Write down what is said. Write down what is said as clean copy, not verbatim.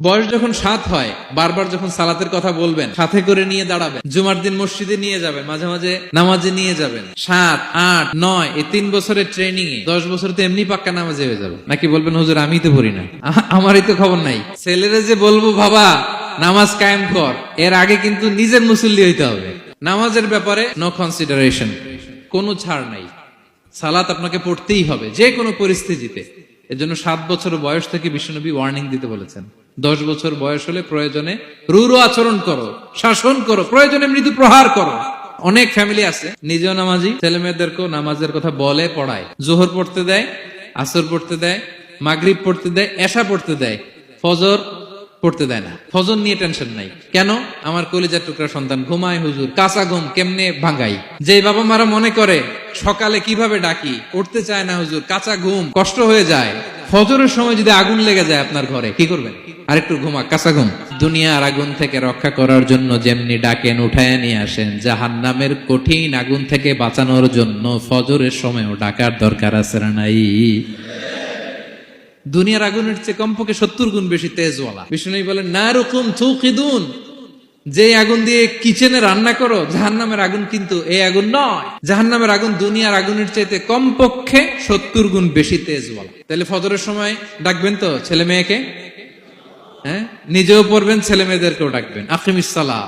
বয়স যখন 7 হয়, বারবার যখন সালাতের কথা বলবেন, সাথে করে নিয়ে দাঁড়াবেন, জুমার দিন মসজিদে নিয়ে যাবেন, মাঝে মাঝে নামাজে নিয়ে যাবেন। 7, 8, 9 এই 3 বছরের ট্রেনিং এ 10 বছর তো এমনি পাক্কা নামাজে হয়ে যাবে। নাকি বলবেন হুজুর আমি তো পড়ি না, আমারই তো খবর নাই। ছেলেরা যে বলবো বাবা নামাজ কায়েম কর, এর আগে কিন্তু নিজের মুসল্লি হইতে হবে। নামাজের ব্যাপারে নো কনসিডারেশন, কোনো ছাড় নাই। সালাত আপনাকে পড়তেই হবে যে কোনো পরিস্থিতিতে। এজন্য 7 বছর বয়স থেকে বিশ্বনবী ওয়ার্নিং দিতে বলেছেন। 10 বছর বয়স হলে প্রয়োজনে রূঢ় আচরণ করো, শাসন করো, প্রয়োজনে মৃদু প্রহার করো। অনেক ফ্যামিলি আছে নিজেও নামাজি, ছেলে মেয়েদেরকেও নামাজের কথা বলে পড়ায়। জোহর পড়তে দেয়, আসর পড়তে দেয়, মাগরিব পড়তে দেয়, এশা পড়তে দেয়, ফজর পড়তে দেয় না। ফজর নিয়ে টেনশন নাই। কেন? আমার কলিজার টুকরা সন্তান ঘুমায় হুজুর, কাঁচা ঘুম কেমনে ভাঙাই। যে বাবা মারা মনে করে সকালে কিভাবে ডাকি, উঠতে চায় না হুজুর, কাঁচা ঘুম কষ্ট হয়ে যায়। ফজরের সময় যদি আগুন লেগে যায় আপনার ঘরে, কি করবেন? আরেকটু ঘুমা, কাঁচা ঘুম। দুনিয়ার আগুন থেকে রক্ষা করার জন্য যেমনি ডাকেন, উঠায় নিয়ে আসেন, জাহান্নামের কঠিন আগুন থেকে বাঁচানোর জন্য ফজরের সময়ও ডাকার দরকার আছে না নাই? দুনিয়ার আগুনের চেয়ে কমপক্ষে 70 গুণ বেশি তেজওয়ালা। বিষ্ণু বলেন নারুকুম তুকিদুন, যে আগুন দিয়ে কিচেনে রান্না করো, জাহান্নামের আগুন কিন্তু এই আগুন নয়। জাহান্নামের আগুন দুনিয়ার আগুনের চাইতে কমপক্ষে 70 গুণ বেশি তেজওয়ালা। তাহলে ফজরের সময় ডাকবেন তো ছেলে মেয়েকে, হ্যাঁ, নিজেও পড়বেন, ছেলে মেয়েদেরকেও ডাকবেন। আকিমিস সালাহ।